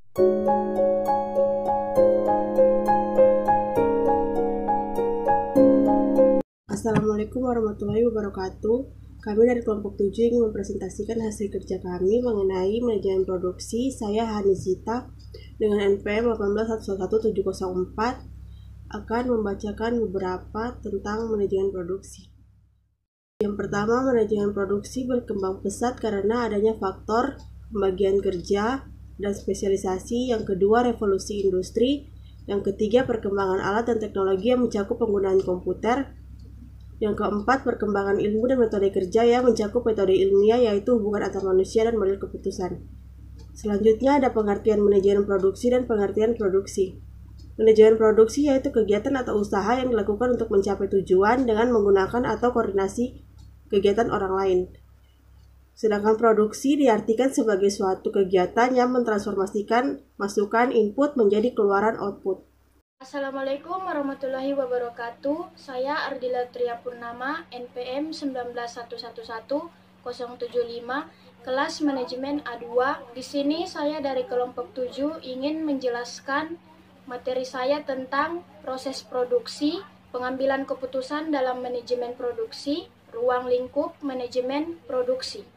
Assalamualaikum warahmatullahi wabarakatuh. Kami dari kelompok 7 ingin mempresentasikan hasil kerja kami mengenai manajemen produksi. Saya Hanisita dengan NPM 1811704 akan membacakan beberapa tentang manajemen produksi. Yang pertama, manajemen produksi berkembang pesat karena adanya faktor pembagian kerja dan spesialisasi. Yang kedua, revolusi industri. Yang ketiga, perkembangan alat dan teknologi yang mencakup penggunaan komputer. Yang keempat, perkembangan ilmu dan metode kerja yang mencakup metode ilmiah, yaitu hubungan antar manusia dan model keputusan. Selanjutnya ada pengertian manajemen produksi dan pengertian produksi. Manajemen produksi yaitu kegiatan atau usaha yang dilakukan untuk mencapai tujuan dengan menggunakan atau koordinasi kegiatan orang lain. Sedangkan produksi diartikan sebagai suatu kegiatan yang mentransformasikan masukan input menjadi keluaran output. Assalamualaikum warahmatullahi wabarakatuh. Saya Ardila Triyapurnama, NPM 19111-075, kelas manajemen A2. Di sini saya dari kelompok 7 ingin menjelaskan materi saya tentang proses produksi, pengambilan keputusan dalam manajemen produksi, ruang lingkup manajemen produksi.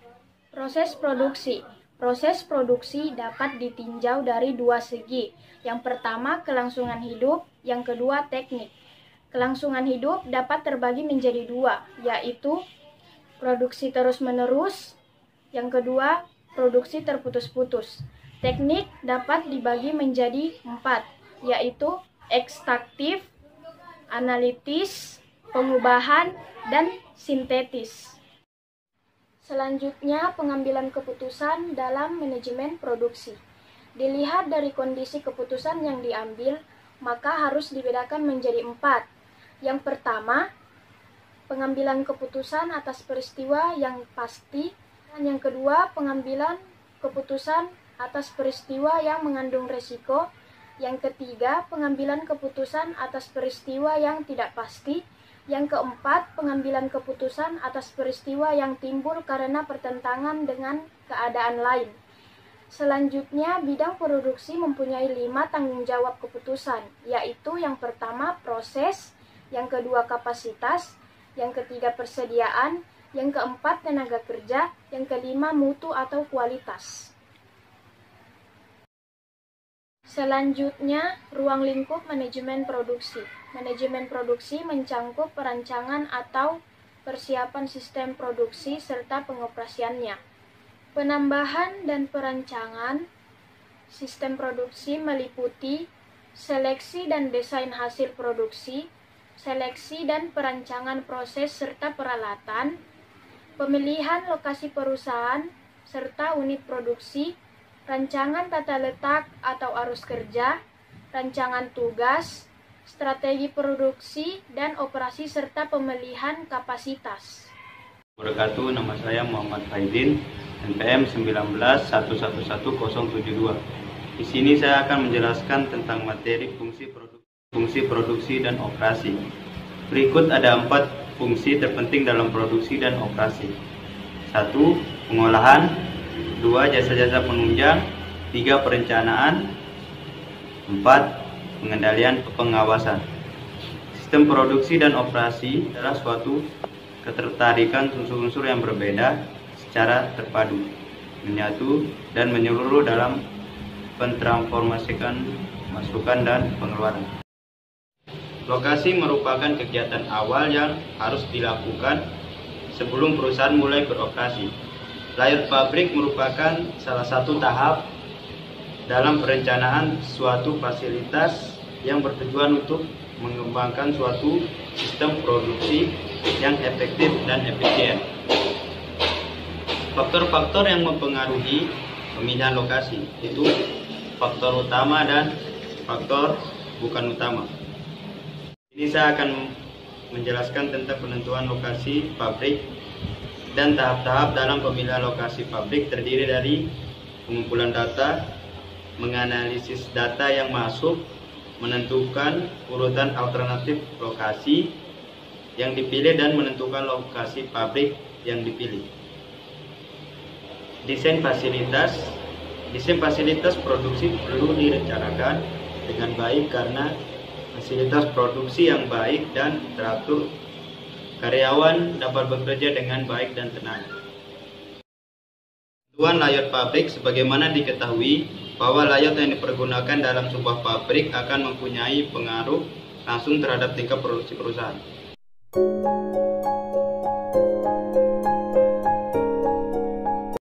Proses produksi. Proses produksi dapat ditinjau dari dua segi. Yang pertama, kelangsungan hidup. Yang kedua, teknik. Kelangsungan hidup dapat terbagi menjadi dua, yaitu produksi terus-menerus. Yang kedua, produksi terputus-putus. Teknik dapat dibagi menjadi 4, yaitu ekstraktif, analitis, pengubahan, dan sintetis. Selanjutnya, pengambilan keputusan dalam manajemen produksi. Dilihat dari kondisi keputusan yang diambil, maka harus dibedakan menjadi 4. Yang pertama, pengambilan keputusan atas peristiwa yang pasti. Dan yang kedua, pengambilan keputusan atas peristiwa yang mengandung resiko. Yang ketiga, pengambilan keputusan atas peristiwa yang tidak pasti. Yang keempat, pengambilan keputusan atas peristiwa yang timbul karena pertentangan dengan keadaan lain. Selanjutnya, bidang produksi mempunyai 5 tanggung jawab keputusan, yaitu yang pertama proses, yang kedua kapasitas, yang ketiga persediaan, yang keempat tenaga kerja, yang kelima mutu atau kualitas. Selanjutnya, ruang lingkup manajemen produksi. Manajemen produksi mencangkup perancangan atau persiapan sistem produksi serta pengoperasiannya. Penambahan dan perancangan sistem produksi meliputi seleksi dan desain hasil produksi, seleksi dan perancangan proses serta peralatan, pemilihan lokasi perusahaan serta unit produksi, rancangan tata letak atau arus kerja, rancangan tugas, strategi produksi dan operasi serta pemilihan kapasitas. Wabarakatuh, nama saya Muhammad Faidin, NPM 1911072. Di sini saya akan menjelaskan tentang materi fungsi produksi dan operasi. Berikut ada 4 fungsi terpenting dalam produksi dan operasi. 1. Pengolahan. 2. Jasa-jasa penunjang. 3. Perencanaan. 4. Pengendalian pengawasan. Sistem produksi dan operasi adalah suatu ketertarikan unsur-unsur yang berbeda secara terpadu, menyatu, dan menyeluruh dalam pentransformasikan masukan dan pengeluaran. Lokasi merupakan kegiatan awal yang harus dilakukan sebelum perusahaan mulai beroperasi. Layout pabrik merupakan salah satu tahap dalam perencanaan suatu fasilitas yang bertujuan untuk mengembangkan suatu sistem produksi yang efektif dan efisien. Faktor-faktor yang mempengaruhi pemilihan lokasi itu faktor utama dan faktor bukan utama. Ini saya akan menjelaskan tentang penentuan lokasi pabrik dan tahap-tahap dalam pemilihan lokasi pabrik terdiri dari pengumpulan data, menganalisis data yang masuk, menentukan urutan alternatif lokasi yang dipilih dan menentukan lokasi pabrik yang dipilih. Desain fasilitas Desain fasilitas produksi perlu direncanakan dengan baik karena fasilitas produksi yang baik dan teratur, karyawan dapat bekerja dengan baik dan tenang. Tentuan layout pabrik. Sebagaimana diketahui bahwa layout yang dipergunakan dalam sebuah pabrik akan mempunyai pengaruh langsung terhadap tingkat produksi perusahaan.